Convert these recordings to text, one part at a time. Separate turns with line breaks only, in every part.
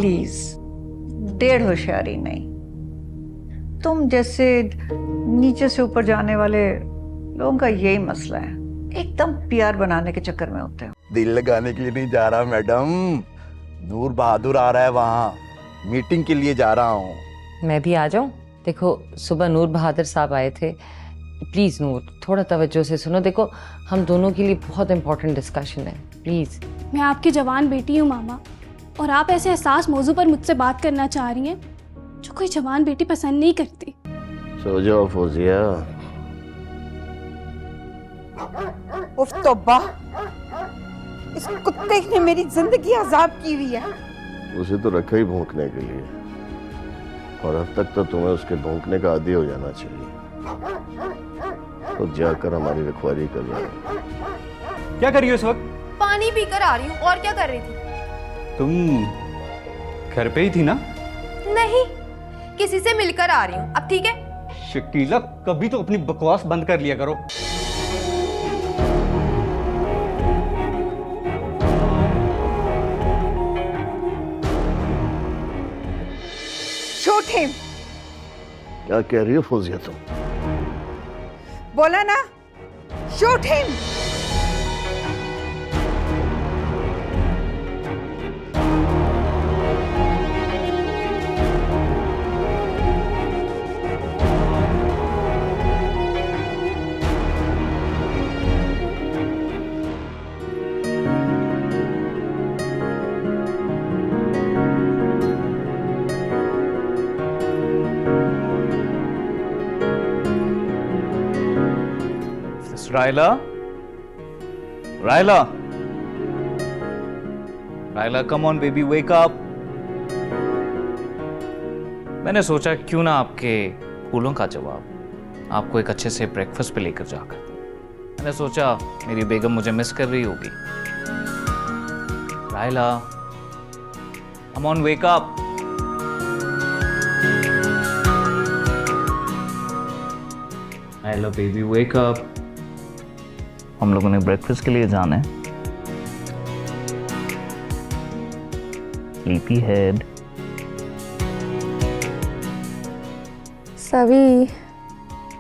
Please, डेढ़ होशियारी नहीं। तुम जैसे नीचे से ऊपर जाने वाले लोगों का यही मसला है, एकदम पीआर बनाने के चक्कर में होते हो।
दिल लगाने के लिए नहीं जा रहा मैडम, नूर बहादुर आ रहा है, वहाँ मीटिंग के लिए जा रहा हूँ।
मैं भी आ जाऊं? देखो सुबह नूर बहादुर साहब आए थे, प्लीज नूर थोड़ा तवज्जो से सुनो। देखो हम दोनों के लिए बहुत इंपॉर्टेंट डिस्कशन है, प्लीज।
मैं आपकी जवान बेटी हूँ मामा, और आप ऐसे हसास मौजू पर मुझसे बात करना चाह रही हैं जो कोई जवान बेटी पसंद नहीं करती।
सो जाओ फौजिया।
उफ तौबा, इस कुत्ते ने मेरी जिंदगी अजाब की हुई है।
उसे तो रखा ही भौंकने के लिए, और अब तक तो तुम्हें उसके भौंकने का आदी हो जाना चाहिए। तो जाकर हमारी रखवाली कर रहा है।
क्या कर रही हो इस वक्त?
पानी पीकर आ रही हूँ। और क्या कर रही थी?
तुम घर पे ही थी ना?
नहीं, किसी से मिलकर आ रही हूँ। अब ठीक है?
शकीला, कभी तो अपनी बकवास बंद कर लिया करो।
Shoot him.
क्या कह रही हो फौजिया तुम?
बोला ना, shoot him.
Raila, Raila, Raila, come on baby, wake up. मैंने सोचा क्यों ना आपके फूलों का जवाब आपको एक अच्छे से ब्रेकफास्ट पे लेकर जाकर। मैंने सोचा मेरी बेगम मुझे मिस कर रही होगी। Raila, come on, wake up. Raila baby, wake up. हम लोगों ने ब्रेकफास्ट के लिए जाना है। Sleepy head.
सभी,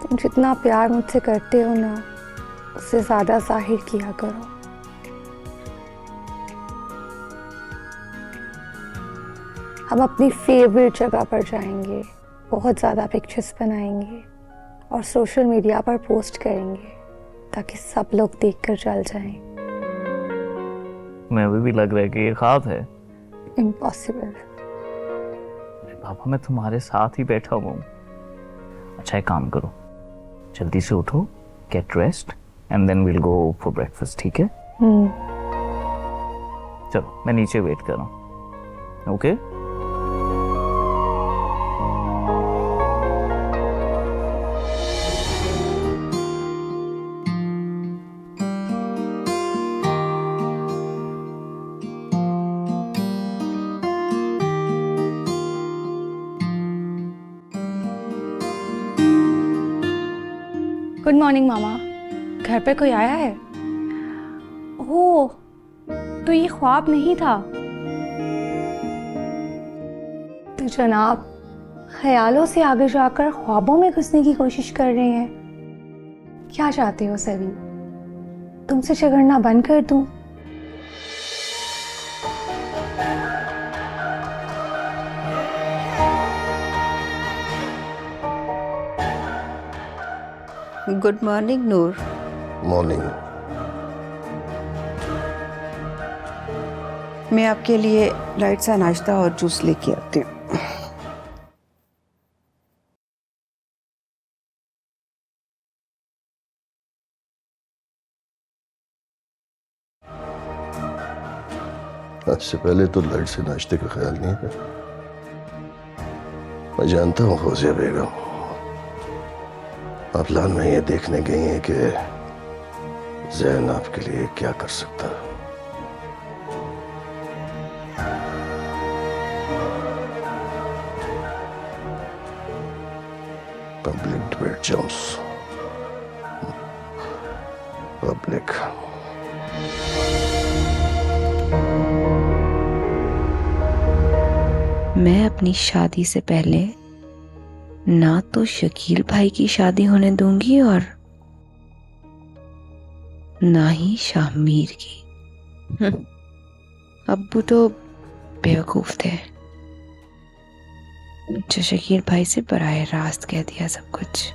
तुम जितना प्यार मुझसे करते हो ना, उससे ज्यादा जाहिर किया करो। हम अपनी फेवरेट जगह पर जाएंगे, बहुत ज्यादा पिक्चर्स बनाएंगे और सोशल मीडिया पर पोस्ट करेंगे ताकि सब लोग देखकर चल जाएं।
मैं भी लग रहा है कि ये ख्वाब है।
इम्पॉसिबल।
पापा मैं तुम्हारे साथ ही बैठा हूँ। अच्छा एक काम करो, जल्दी से उठो, get rest and then will go for breakfast, ठीक है? चलो मैं नीचे वेट कर रहा हूँ। ओके?
गुड मॉर्निंग मामा। घर पे कोई आया है? ओह, तो ये ख्वाब नहीं था।
तो जनाब ख्यालों से आगे जाकर ख्वाबों में घुसने की कोशिश कर रहे हैं। क्या चाहते हो सभी, तुमसे झगड़ना बंद कर दूं?
गुड मॉर्निंग नूर।
मॉर्निंग।
मैं आपके लिए लाइट सा नाश्ता और जूस लेके आती हूँ।
आज से पहले तो लाइट से नाश्ते का ख्याल नहीं है। मैं जानता हूँ फौजिया बेगम, आप प्लान में ये देखने गई हैं कि ज़ैन आपके लिए क्या कर सकता है। Public debate germs, public.
मैं अपनी शादी से पहले ना तो शकील भाई की शादी होने दूंगी और ना ही शाहमीर की। अब्बू तो बेवकूफ थे जो शकील भाई से बराह रास्त कह दिया सब कुछ।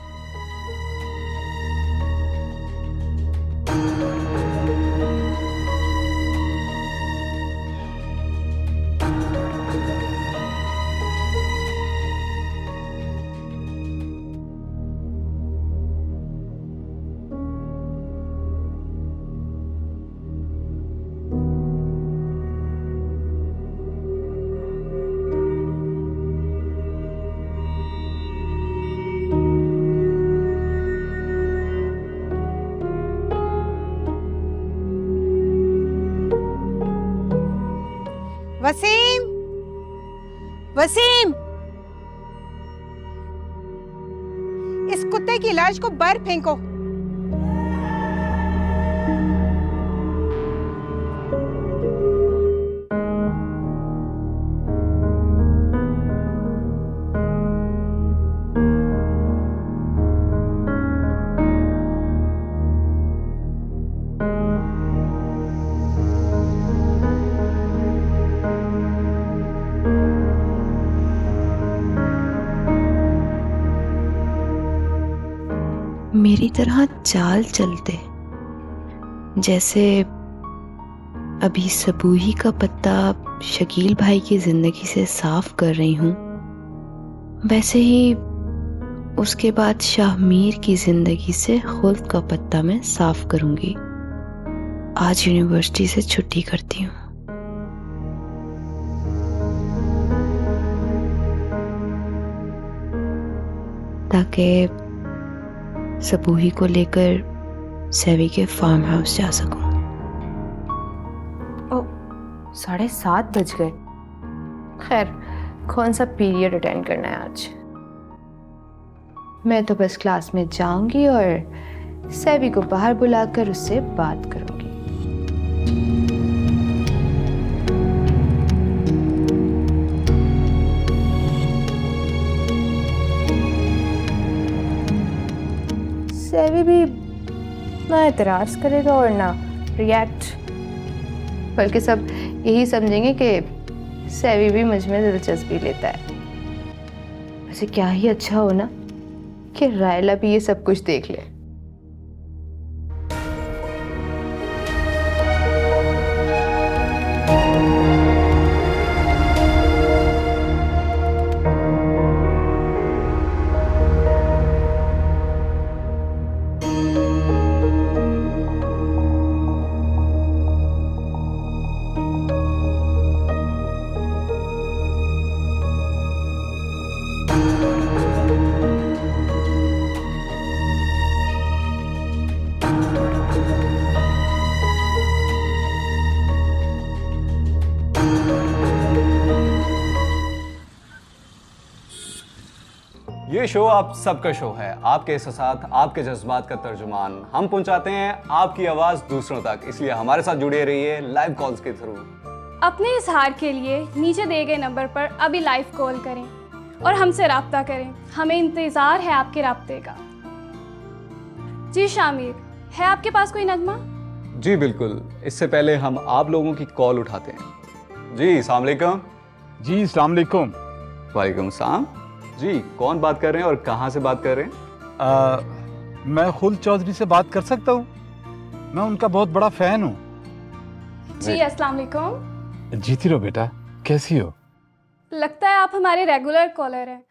वसीम, वसीम, इस कुत्ते की लाश को बाहर फेंको।
मेरी तरह चाल चलते जैसे अभी सबूही का पत्ता शकील भाई की जिंदगी से साफ कर रही हूं, वैसे ही उसके बाद शाहमीर की जिंदगी से खुल्द का पत्ता मैं साफ करूंगी। आज यूनिवर्सिटी से छुट्टी करती हूँ। ताकि सबूही को लेकर सेवी के फार्म हाउस जा सकूं।
7:30 बज गए। खैर, कौन सा पीरियड अटेंड करना है आज? मैं तो बस क्लास में जाऊंगी और सेवी को बाहर बुलाकर उससे बात करूंगी। सेवी भी ना एतराज करेगा और ना रिएक्ट, बल्कि सब यही समझेंगे कि सेवी भी मुझ में दिलचस्पी लेता है। वैसे क्या ही अच्छा हो ना कि रायला भी ये सब कुछ देख ले।
ये शो आप सबका शो है, आपके एहसासात, आपके जज्बात का तर्जुमान। हम पहुंचाते हैं आपकी आवाज दूसरों तक, इसलिए हमारे साथ जुड़े रहिए लाइव कॉल्स के थ्रू।
अपने इजहार के लिए नीचे दिए गए नंबर पर अभी लाइव कॉल करें और हमसे राब्ता करें। हमें इंतज़ार है आपके राब्ते का। जी शामिर, है आपके पास कोई नगमा?
जी बिल्कुल, इससे पहले हम आप लोगों की कॉल उठाते हैं। जी अस्सलाम वालेकुम।
जी अस्सलाम वालेकुम।
वालेकुम सलाम। जी कौन बात कर रहे हैं और कहाँ से बात कर रहे हैं?
मैं खुल्द चौधरी से बात कर सकता हूँ? मैं उनका बहुत बड़ा फैन हूँ।
जी अस्सलाम वालेकुम।
जीती रहो बेटा, कैसी हो?
लगता है आप हमारे रेगुलर कॉलर हैं।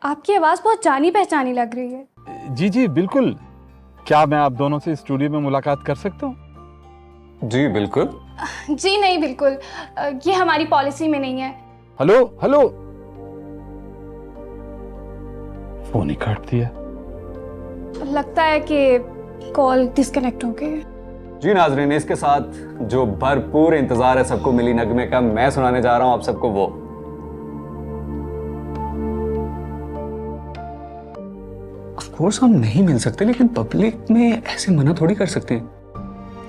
आपकी आवाज़ बहुत जानी पहचानी लग रही है।
जी जी बिल्कुल। क्या मैं आप दोनों से स्टूडियो में मुलाकात कर सकता हूँ?
जी बिल्कुल।
जी नहीं, बिल्कुल ये हमारी पॉलिसी में नहीं है।
हेलो हेलो, फोन ही काट दिया।
लगता है कि कॉल डिस्कनेक्ट हो गई।
जी नाजरीन, इसके साथ जो भरपूर इंतजार है सबको मिली नगमे का, मैं सुनाने जा रहा हूं आप सबको वो। ऑफ कोर्स हम नहीं मिल सकते, लेकिन पब्लिक में ऐसे मना थोड़ी कर सकते हैं।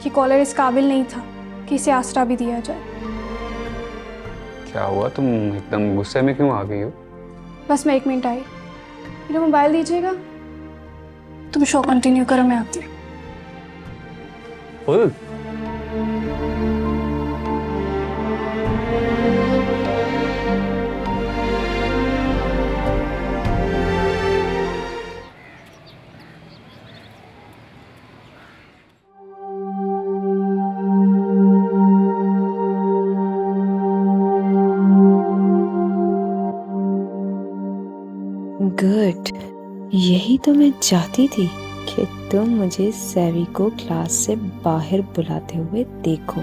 ये कॉलर इस काबिल नहीं था कि इसे आसरा भी दिया जाए।
क्या हुआ, तुम एकदम गुस्से में क्यों आ गई हो?
बस मैं 1 मिनट आई। मेरा मोबाइल दीजिएगा। तुम शो कंटिन्यू करो, मैं आती हूँ।
फुल
गुड, यही तो मैं चाहती थी कि तुम मुझे सैवी को क्लास से बाहर बुलाते हुए देखो।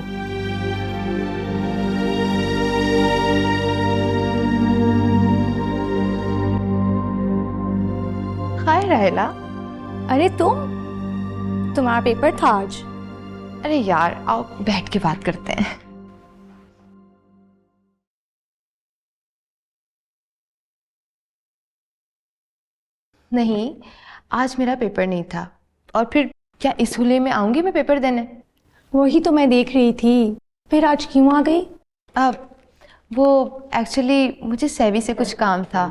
हाय राहिला।
अरे तुम्हारा पेपर था आज?
अरे यार आओ बैठ के बात करते हैं। नहीं, आज मेरा पेपर नहीं था। और फिर क्या इस हुले में आऊंगी मैं पेपर देने?
वही तो मैं देख रही थी। फिर आज क्यों आ गई?
अब वो एक्चुअली मुझे सैवी से कुछ काम था।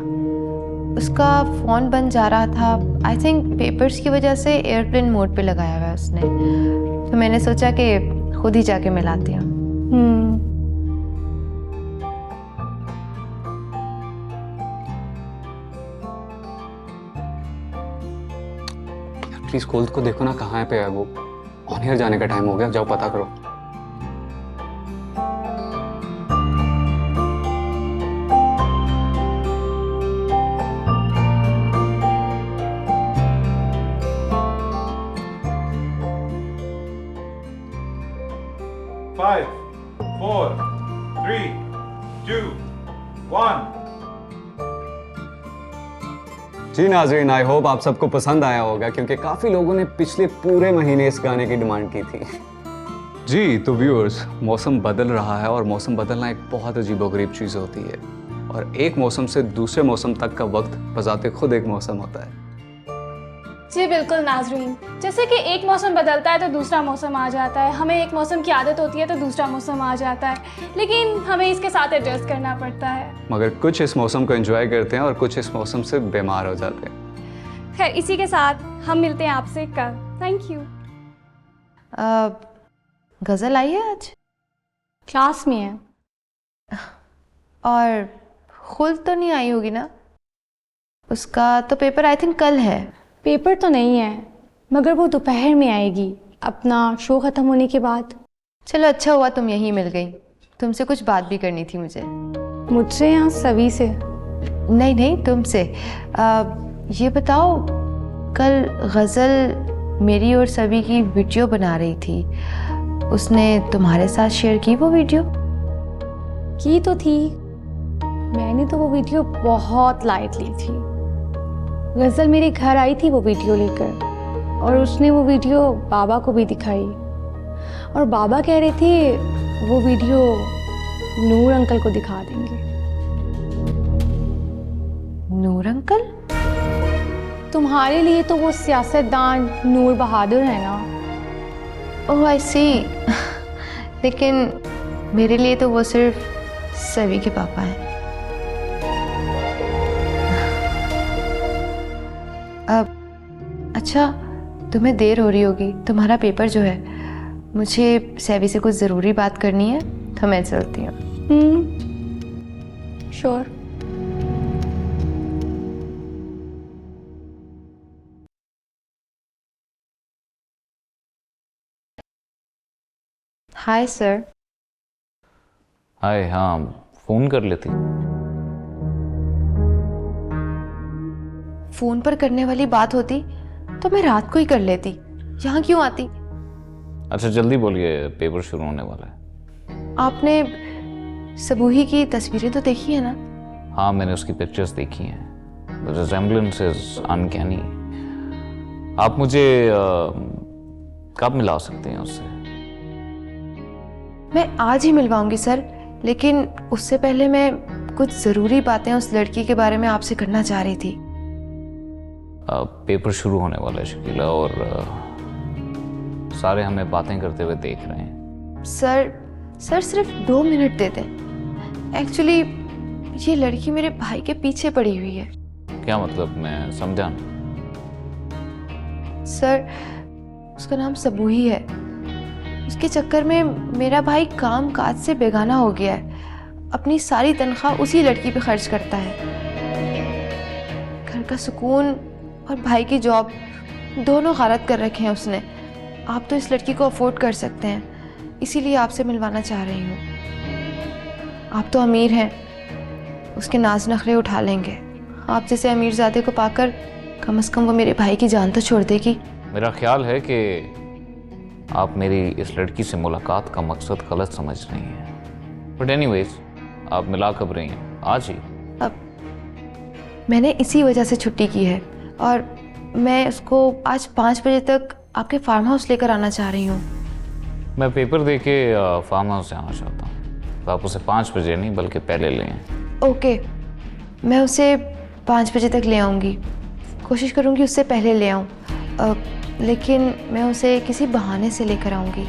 उसका फ़ोन बंद जा रहा था। आई थिंक पेपर्स की वजह से एयरप्लेन मोड पे लगाया हुआ है उसने। तो मैंने सोचा कि खुद ही जाके मिलाती हूँ।
प्लीज खोल को देखो ना, कहाँ पे है वो। ऑन एयर जाने का टाइम हो गया, जाओ पता करो।
Five, 4, 3, 2, 1.
जी नाजरीन, आई होप आप सबको पसंद आया होगा, क्योंकि काफ़ी लोगों ने पिछले पूरे महीने इस गाने की डिमांड की थी। जी तो व्यूअर्स, मौसम बदल रहा है और मौसम बदलना एक बहुत अजीबोगरीब चीज़ होती है। और एक मौसम से दूसरे मौसम तक का वक्त बजाते खुद एक मौसम होता है।
जी बिल्कुल नाजरीन, जैसे कि एक मौसम बदलता है तो दूसरा मौसम आ जाता है। हमें एक मौसम की आदत होती है तो दूसरा मौसम आ जाता है, लेकिन हमें इसके साथ एडजस्ट करना पड़ता है।
मगर कुछ इस मौसम को एंजॉय करते हैं और कुछ इस मौसम से बीमार हो जाते हैं।
खैर, इसी के साथ हम मिलते हैं आपसे कल। Thank you.
गज़ल आई है आज?
क्लास में है।
और खुद तो नहीं आई होगी ना? उसका तो पेपर आई थिंक कल है।
पेपर तो नहीं है, मगर वो दोपहर में आएगी, अपना शो ख़त्म होने के बाद।
चलो अच्छा हुआ तुम यहीं मिल गई। तुमसे कुछ बात भी करनी थी मुझे।
मुझसे या सभी से?
नहीं नहीं, तुमसे। ये बताओ, कल गज़ल मेरी और सभी की वीडियो बना रही थी। उसने तुम्हारे साथ शेयर की वो वीडियो?
की तो थी, मैंने तो वो वीडियो बहुत लाइट ली थी। गज़ल मेरे घर आई थी वो वीडियो लेकर, और उसने वो वीडियो बाबा को भी दिखाई। और बाबा कह रहे थे वो वीडियो नूर अंकल को दिखा देंगे।
नूर अंकल?
तुम्हारे लिए तो वो सियासतदान नूर बहादुर है ना।
ओह आई सी। लेकिन मेरे लिए तो वो सिर्फ सभी के पापा हैं। अब अच्छा, तुम्हें देर हो रही होगी, तुम्हारा पेपर जो है। मुझे सैवी से कुछ ज़रूरी बात करनी है, तो मैं चलती हूँ।
श्योर।
Hi sir.
हाय, हाँ फ़ोन कर लेती।
फ़ोन पर करने वाली बात होती तो मैं रात को ही कर लेती। यहाँ क्यों आती?
अच्छा जल्दी बोलिए, पेपर शुरू होने वाला है।
आपने सबूही की तस्वीरें तो देखी है ना?
हाँ, मैंने उसकी पिक्चर्स देखी हैं। The resemblance is uncanny. आप मुझे कब मिला सकते हैं उससे?
मैं आज ही मिलवाऊंगी सर, लेकिन उससे पहले मैं कुछ ज़रूरी बातें उस लड़की के बारे में आपसे करना चाह रही थी।
पेपर शुरू होने वाला है शकीला, और सारे हमें बातें करते हुए देख रहे हैं।
सर सिर्फ 2 मिनट दे दें। एक्चुअली ये लड़की मेरे भाई के पीछे पड़ी हुई है।
क्या मतलब, मैं समझा नहीं।
सर, उसका नाम सबूही है। उसके चक्कर में मेरा भाई काम काज से बेगाना हो गया है। अपनी सारी तनख्वाह उसी लड़की पे खर्च करता है। घर का सुकून और भाई की जॉब दोनों गारत कर रखे हैं उसने। आप तो इस लड़की को अफोर्ड कर सकते हैं, इसीलिए आपसे मिलवाना चाह रही हूँ। आप तो अमीर हैं, उसके नाज नखरे उठा लेंगे। आप जैसे अमीरजादे को पाकर कम से कम वो मेरे भाई की जान तो छोड़ देगी।
मेरा ख्याल है कि आप मेरी इस लड़की से मुलाकात का मकसद गलत समझ रही हैं। बट एनीवेज, आप मिला कब रही हैं? आज ही?
अब मैंने इसी वजह से छुट्टी की है और मैं उसको आज 5 बजे तक आपके फार्म हाउस लेकर आना चाह रही हूँ।
मैं पेपर दे के फार्म हाउस जाना चाहता हूँ। तो आप उसे 5 बजे नहीं बल्कि पहले ले आएं।
ओके, मैं उसे 5 बजे तक ले आऊँगी। कोशिश करूँगी उससे पहले ले आऊँ, लेकिन मैं उसे किसी बहाने से लेकर आऊँगी।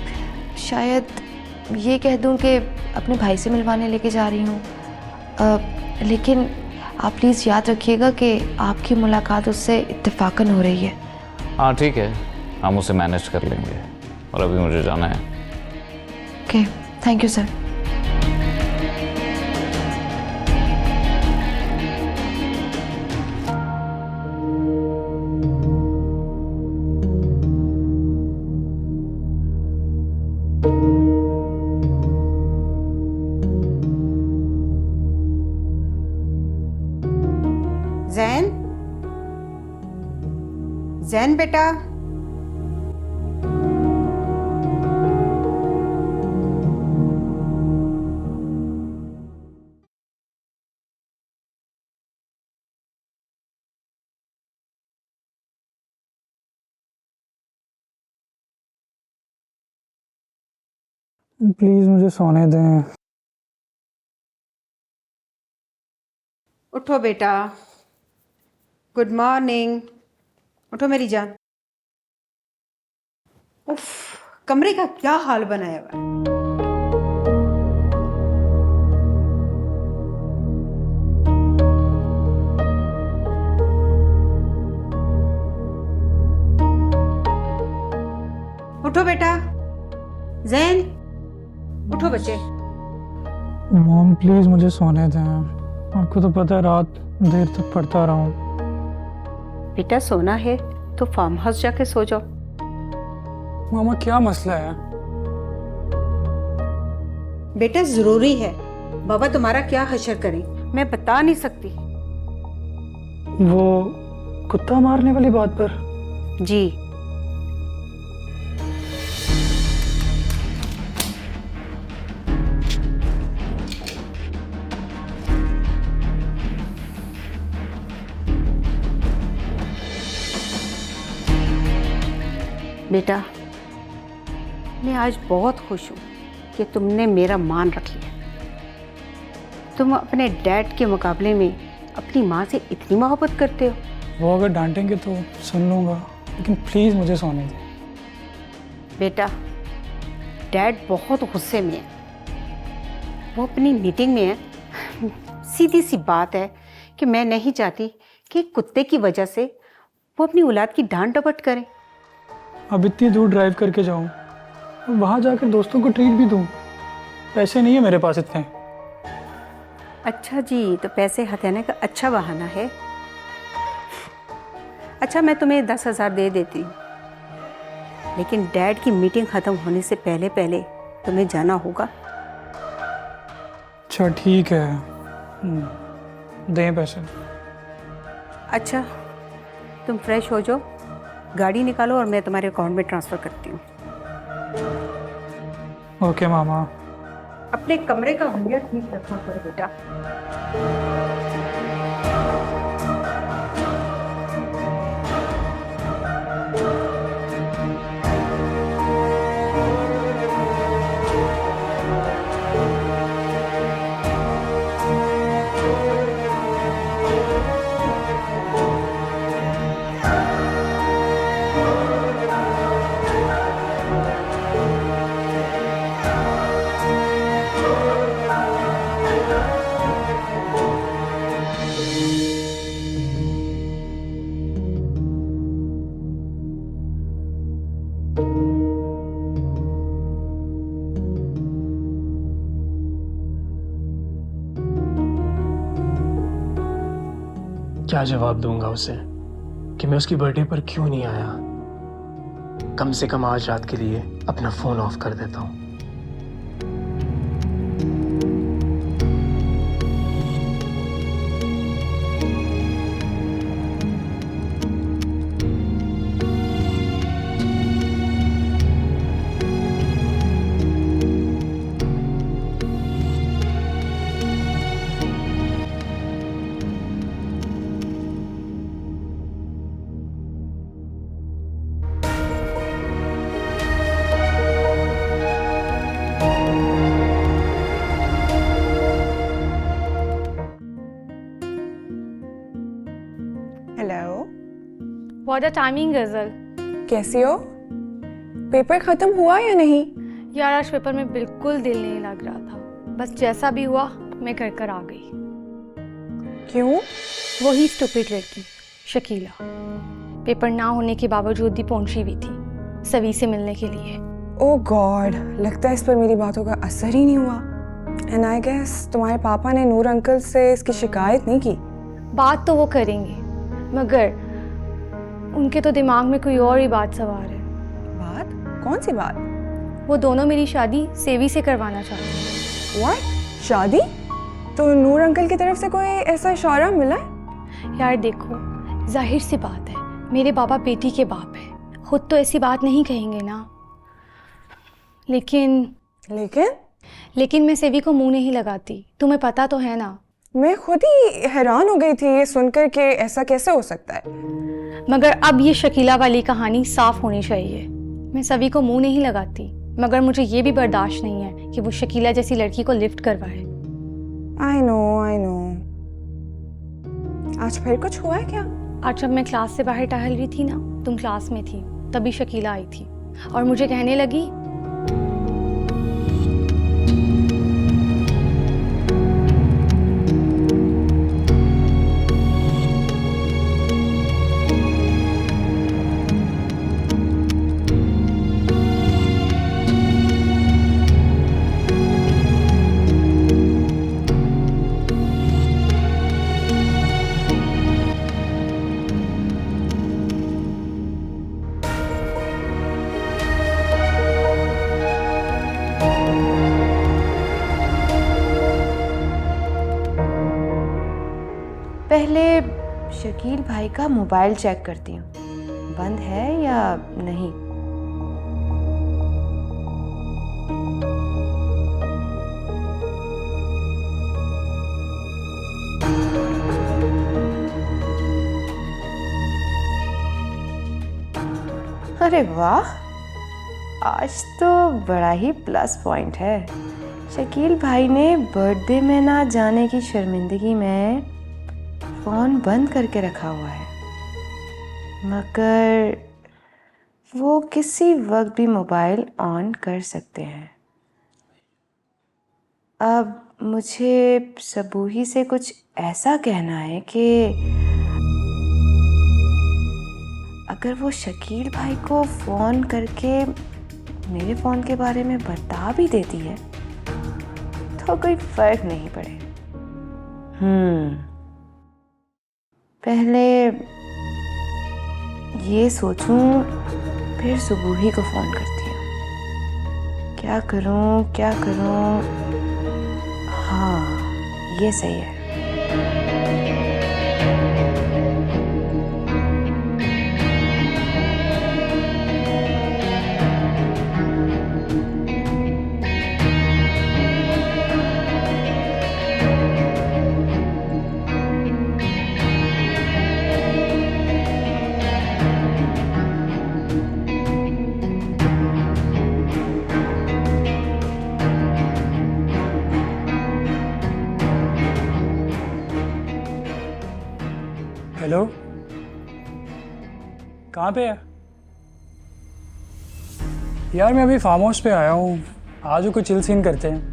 शायद ये कह दूँ कि अपने भाई से मिलवाने लेके जा रही हूँ। लेकिन आप प्लीज़ याद रखिएगा कि आपकी मुलाकात उससे इत्तेफाकन हो रही है।
हाँ ठीक है, हम उसे मैनेज कर लेंगे। और अभी मुझे जाना है।
Okay, thank you sir.
Jain, Jain बेटा,
प्लीज मुझे सोने दें।
उठो बेटा। Good morning. उठो मेरी जान। उफ, कमरे का क्या हाल बनाया हुआ है। उठो बेटा। जैन, उठो बच्चे।
मॉम प्लीज मुझे सोने दें। आपको तो पता है रात देर तक पढ़ता रहा हूँ।
बेटा सोना है तो फार्म हाउस जाके सो जाओ।
मामा क्या मसला है?
बेटा जरूरी है। बाबा तुम्हारा क्या हशर करें मैं बता नहीं सकती।
वो कुत्ता मारने वाली बात पर?
जी। बेटा मैं आज बहुत खुश हूँ कि तुमने मेरा मान रख लिया। तुम अपने डैड के मुकाबले में अपनी माँ से इतनी मोहब्बत करते हो।
वो अगर डांटेंगे तो सुन लूँगा, लेकिन प्लीज़ मुझे सोने दें।
बेटा डैड बहुत गुस्से में है। वो अपनी मीटिंग में है। सीधी सी बात है कि मैं नहीं चाहती कि कुत्ते की वजह से वो अपनी औलाद की डांट डपट करे।
अब इतनी दूर ड्राइव करके जाऊँ और वहाँ जाकर दोस्तों को ट्रीट भी दूँ। पैसे नहीं है मेरे पास इतने।
अच्छा जी, तो पैसे हथियाने का अच्छा बहाना है। अच्छा मैं तुम्हें 10,000 दे देती हूँ, लेकिन डैड की मीटिंग ख़त्म होने से पहले पहले तुम्हें जाना होगा।
अच्छा ठीक है, दें पैसे।
अच्छा तुम फ्रेश हो जाओ, गाड़ी निकालो और मैं तुम्हारे अकाउंट में ट्रांसफ़र करती हूँ।
ओके मामा।
अपने कमरे का हुलिया ठीक रखा करो बेटा।
क्या जवाब दूंगा उसे कि मैं उसकी बर्थडे पर क्यों नहीं आया? कम से कम आज रात के लिए अपना फोन ऑफ कर देता हूँ।
हेलो,
व्हाट अ टाइमिंग गजल।
कैसी हो? पेपर खत्म हुआ या नहीं?
यार आज पेपर में बिल्कुल दिल नहीं लग रहा था, बस जैसा भी हुआ मैं कर आ गई।
क्यों?
वही स्टूपिड लड़की शकीला पेपर ना होने के बावजूद भी पहुंची हुई थी सवी से मिलने के लिए।
ओह गॉड, लगता है इस पर मेरी बातों का असर ही नहीं हुआ। एंड आई गेस तुम्हारे पापा ने नूर अंकल से इसकी शिकायत नहीं की।
बात तो वो करेंगे, मगर उनके तो दिमाग में कोई और ही बात सवार है।
बात? कौन सी बात?
वो दोनों मेरी शादी सेवी से करवाना चाहते हैं।
व्हाट? शादी? तो नूर अंकल की तरफ से कोई ऐसा इशारा मिला है?
यार देखो, जाहिर सी बात है, मेरे बाबा बेटी के बाप है, खुद तो ऐसी बात नहीं कहेंगे ना। लेकिन मैं सेवी को मुंह नहीं लगाती, तुम्हें पता तो है ना।
मैं खुद ही हैरान हो गई थी ये सुनकर कि ऐसा कैसे हो सकता है।
मगर अब ये शकीला वाली कहानी साफ होनी चाहिए। मैं सभी को मुंह नहीं लगाती, मगर मुझे ये भी बर्दाश्त नहीं है कि वो शकीला जैसी लड़की को लिफ्ट करवाए।
I know. आज फिर कुछ हुआ है क्या?
आज जब मैं क्लास से बाहर टहल रही थी ना, तुम क्लास में थी, तभी शकीला आई थी और मुझे कहने लगी,
पहले शकील भाई का मोबाइल चेक करती हूँ, बंद है या नहीं। अरे वाह, आज तो बड़ा ही प्लस पॉइंट है। शकील भाई ने बर्थडे में ना जाने की शर्मिंदगी में फ़ोन बंद करके रखा हुआ है, मगर वो किसी वक्त भी मोबाइल ऑन कर सकते हैं। अब मुझे सबूही से कुछ ऐसा कहना है कि अगर वो शकील भाई को फ़ोन करके मेरे फ़ोन के बारे में बता भी देती है तो कोई फ़र्क नहीं पड़े। पहले ये सोचूं, फिर सुबूही को फ़ोन करती हूँ। क्या करूँ? हाँ, ये सही है।
हेलो, कहाँ पे है? यार मैं अभी फार्म हाउस पे आया हूँ, आज कोई चिल सीन करते हैं।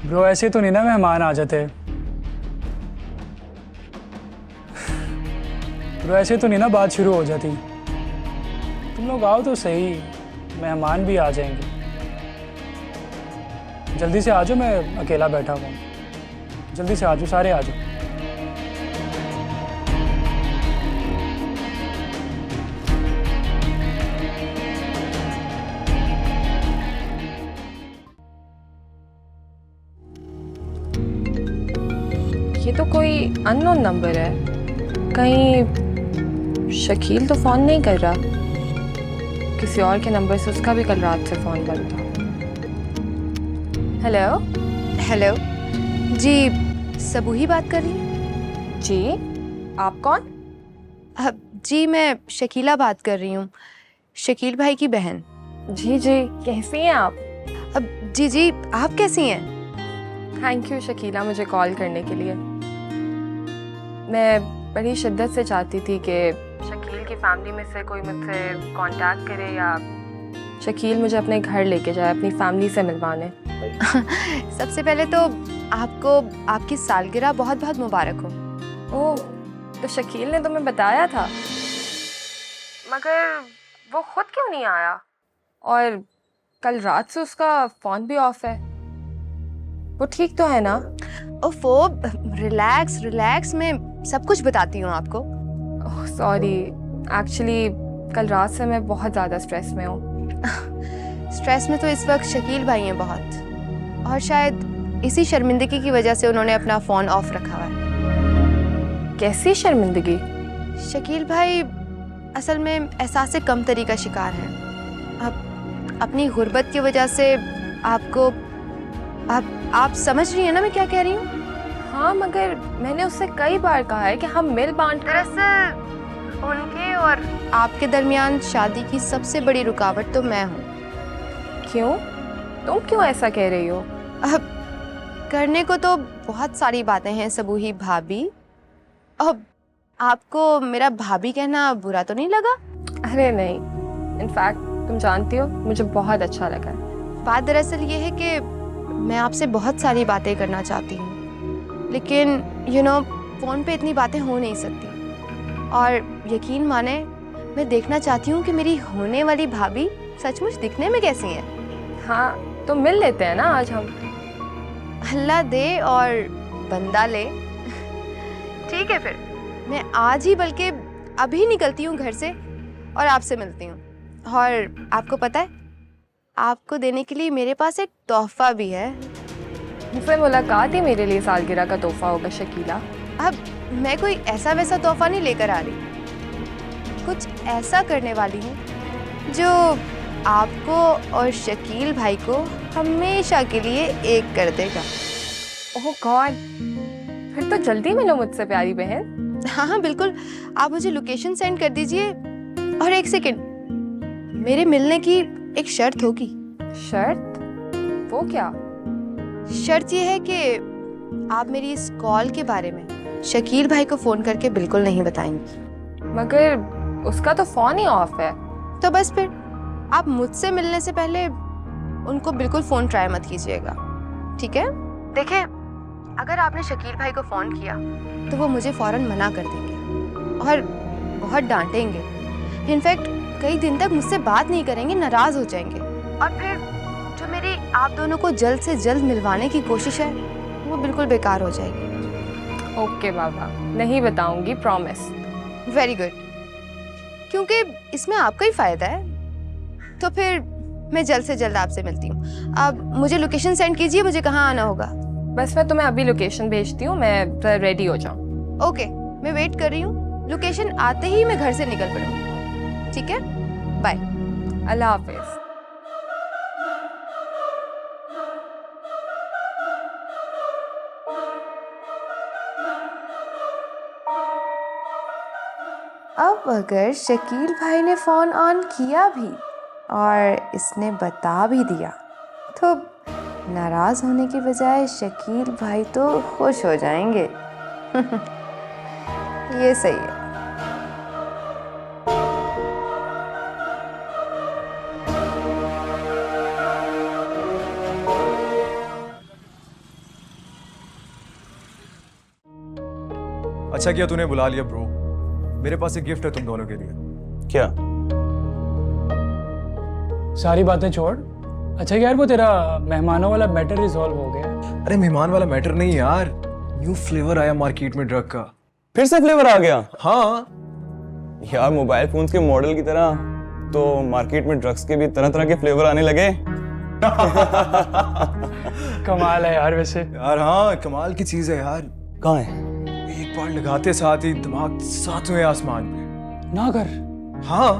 ब्रो ऐसे तो नहीं ना मेहमान आ जाते? ब्रो ऐसे तो नहीं ना बात शुरू हो जाती? तुम लोग आओ तो सही, मेहमान भी आ जाएंगे। जल्दी से आ जाओ, मैं अकेला बैठा हूँ। जल्दी से आ जाओ, सारे आ जाओ।
ये तो कोई अननोन नंबर है। कहीं शकील तो फ़ोन नहीं कर रहा? किसी और के नंबर से उसका भी कल रात से फ़ोन बंद था। हेलो
हेलो जी, सबूही बात कर रही हैं?
जी, आप कौन?
जी मैं शकीला बात कर रही हूँ, शकील भाई की बहन।
जी जी, कैसी हैं आप?
जी जी, आप कैसी हैं?
थैंक यू शकीला मुझे कॉल करने के लिए। मैं बड़ी शिद्दत से चाहती थी कि शकील की फैमिली में से कोई मुझसे कांटेक्ट करे या शकील मुझे अपने घर लेके जाए अपनी फैमिली से मिलवाने।
सबसे पहले तो आपको आपकी सालगिरह बहुत बहुत मुबारक हो।
ओह, तो शकील ने तुम्हें बताया था, मगर वो खुद क्यों नहीं आया? और कल रात से उसका फ़ोन भी ऑफ है। वो ठीक तो है ना?
ओफो, रिलैक्स रिलैक्स, मैं सब कुछ बताती हूँ आपको।
ओह सॉरी, एक्चुअली कल रात से मैं बहुत ज़्यादा स्ट्रेस में हूँ।
स्ट्रेस में तो इस वक्त शकील भाई हैं बहुत, और शायद इसी शर्मिंदगी की वजह से उन्होंने अपना फ़ोन ऑफ रखा हुआ है।
कैसी शर्मिंदगी?
शकील भाई असल में एहसास कमतरी का शिकार हैं। अब अपनी गुर्बत की वजह से आपको आप समझ रही हैं ना मैं क्या कह रही हूँ?
हाँ, मगर मैंने उससे कई बार कहा है कि हम मिल बांट।
दरअसल उनके और आपके दरमियान शादी की सबसे बड़ी रुकावट तो मैं हूँ।
क्यों? तुम क्यों ऐसा कह रही हो?
अब करने को तो बहुत सारी बातें हैं सबूही भाभी। अब आपको मेरा भाभी कहना बुरा तो नहीं लगा?
अरे नहीं, इनफैक्ट तुम जानती हो मुझे बहुत अच्छा लगा है।
बात दरअसल ये है कि मैं आपसे बहुत सारी बातें करना चाहती हूँ, लेकिन फ़ोन पे इतनी बातें हो नहीं सकती। और यकीन माने, मैं देखना चाहती हूँ कि मेरी होने वाली भाभी सचमुच दिखने में कैसी हैं।
हाँ, तो मिल लेते हैं ना आज हम।
अल्लाह दे और बंदा ले। ठीक है, फिर मैं आज ही बल्कि अभी निकलती हूँ घर से और आपसे मिलती हूँ। और आपको पता है, आपको देने के लिए मेरे पास एक तोहफा भी है।
मुझसे मुलाकात ही मेरे लिए सालगिरह का तोहफा होगा शकीला।
अब मैं कोई ऐसा वैसा तोहफा नहीं लेकर आ रही, कुछ ऐसा करने वाली हूँ जो आपको और शकील भाई को हमेशा के लिए एक कर देगा।
ओह गॉड, फिर तो जल्दी मिलो मुझसे प्यारी बहन।
हाँ हाँ बिल्कुल, आप मुझे लोकेशन सेंड कर दीजिए। और एक सेकंड, मेरे मिलने की एक शर्त होगी।
शर्त? वो क्या?
शर्त ये है कि आप मेरी इस कॉल के बारे में शकील भाई को फोन करके बिल्कुल नहीं बताएंगी।
मगर उसका तो फोन ही ऑफ है।
तो बस फिर आप मुझसे मिलने से पहले उनको बिल्कुल फोन ट्राई मत कीजिएगा, ठीक है? देखिए, अगर आपने शकील भाई को फोन किया तो वो मुझे फौरन मना कर देंगे और बहुत डांटेंगे। इनफैक्ट कई दिन तक मुझसे बात नहीं करेंगे, नाराज हो जाएंगे। और फिर जो मेरी आप दोनों को जल्द से जल्द मिलवाने की कोशिश है वो बिल्कुल बेकार हो जाएगी।
ओके बाबा, नहीं बताऊंगी, प्रॉमिस।
वेरी गुड, क्योंकि इसमें आपका ही फायदा है। तो फिर मैं जल्द से जल्द आपसे मिलती हूँ। अब मुझे लोकेशन सेंड कीजिए, मुझे कहाँ आना होगा।
बस मैं तुम्हें अभी लोकेशन भेजती हूँ, मैं रेडी हो जाऊँ।
ओके, मैं वेट कर रही हूँ। लोकेशन आते ही मैं घर से निकल पड़ूँगी, ठीक है? बाय।
अल्लाह हाफिज।
अब अगर शकील भाई ने फ़ोन ऑन किया भी और इसने बता भी दिया तो नाराज़ होने की बजाय शकील भाई तो खुश हो जाएंगे। ये सही है।
अच्छा किया तूने बुला लिया ब्रो। मेरे पास एक गिफ्ट है तुम दोनों के लिए।
क्या?
सारी बातें छोड़। अच्छा यार, वो तेरा मेहमानों वाला मैटर रिजॉल्व हो गया?
अरे मेहमान वाला मैटर नहीं यार, न्यू फ्लेवर आया मार्केट में ड्रग का।
फिर से फ्लेवर आ गया?
हाँ
यार मोबाइल फोन्स के मॉडल की तरह तो मार्केट में ड्रग्स के भी तरह तरह के फ्लेवर आने लगे।
कमाल है यार वैसे।
यार हाँ, कमाल की चीज है यार।
कहाँ है?
एक बार लगाते साथ ही दिमाग सातवें आसमान पे।
ना कर।
हाँ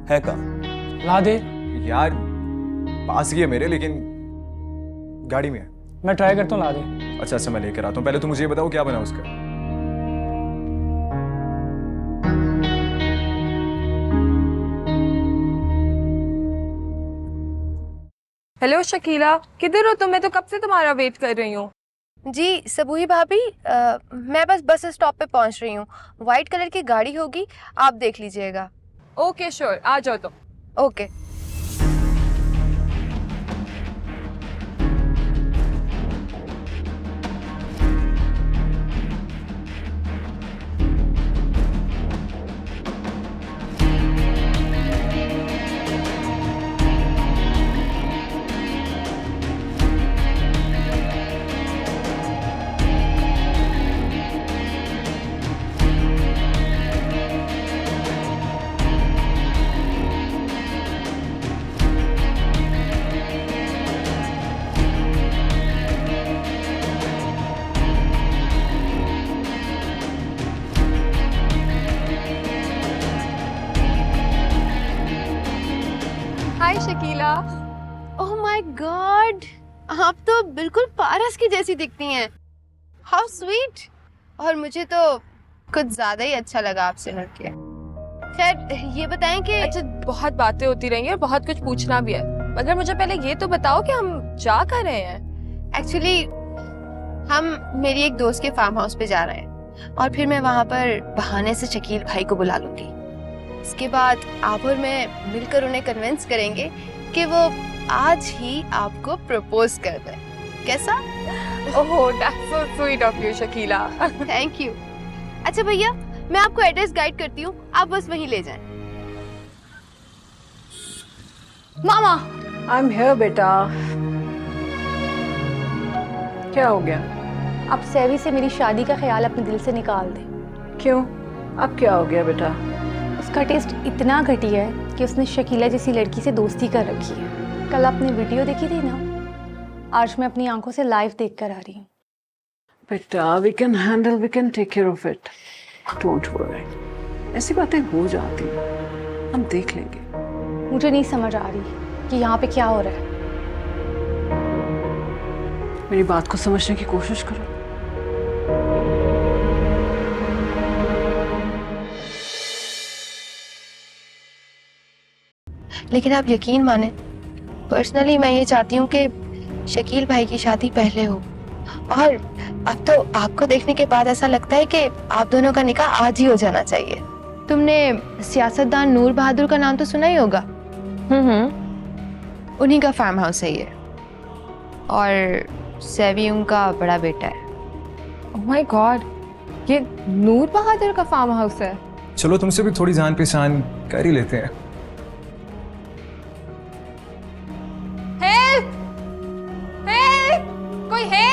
है कहाँ?
ला दे
यार, पास ही है मेरे, लेकिन गाड़ी में है।
मैं ट्राई करता हूँ, ला दे।
अच्छा मैं लेकर आता हूँ। पहले तो मुझे ये बताओ क्या बना उसका।
हेलो शकीला, किधर हो तुम? मैं तो कब से तुम्हारा वेट कर रही हूँ। जी सबूही भाभी, मैं बस स्टॉप पे पहुँच रही हूँ। वाइट कलर की गाड़ी होगी, आप देख लीजिएगा। ओके श्योर, आ जाओ तुम। Okay. Hi Shakeela. Oh my god, आप तो बिल्कुल पारस की जैसी दिखती हैं। How sweet. और मुझे तो कुछ ज्यादा ही अच्छा लगा आपसे मिलके। खैर ये बताएं कि अच्छा, बहुत बातें होती रहेंगी और बहुत कुछ पूछना भी है, मगर मुझे पहले ये तो बताओ कि हम जा कर रहे हैं। एक्चुअली हम मेरी एक दोस्त के फार्म हाउस पे जा रहे हैं और फिर मैं वहाँ पर बहाने से शकील भाई को बुला लूंगी। इसके बाद आप और मैं मिलकर उन्हें कन्विंस करेंगे कि वो आज ही आपको प्रपोज कर दें। कैसा? Oh that's so sweet of you Shakeela. Thank you. अच्छा भैया, मैं आपको एड्रेस गाइड करती हूँ, आप बस वहीं ले जाएं।
मामा, आई एम हियर बेटा। क्या हो गया?
आप सैवी से मेरी शादी का ख्याल अपने दिल से निकाल दें।
क्यों? अब क्या हो गया बेटा?
उसका टेस्ट इतना घटिया है कि उसने शकीला जैसी लड़की से दोस्ती कर रखी है। कल आपने वीडियो देखी थी ना, आज मैं अपनी आंखों से लाइव देख कर आ रही हूँ।
बेटा, we can handle, we can take care of it, don't worry. ऐसी बातें हो जाती हैं, हम देख लेंगे।
मुझे नहीं समझ आ रही कि यहाँ पे क्या हो रहा है।
मेरी बात को समझने की कोशिश करो।
लेकिन आप यकीन माने, पर्सनली मैं ये चाहती हूँ कि शकील भाई की शादी पहले हो। और अब तो आपको देखने के बाद ऐसा लगता है कि आप दोनों का निकाह आज ही हो जाना चाहिए। तुमने सियासतदान नूर बहादुर का नाम तो सुना ही होगा। उन्हीं का फार्म हाउस है ये, और सैवी उनका बड़ा बेटा है।
ओह माय गॉड, ये नूर बहादुर का फार्म हाउस है?
चलो तुमसे भी थोड़ी जान पहचान कर ही लेते हैं।
हेल्प! हेल्प! कोई है?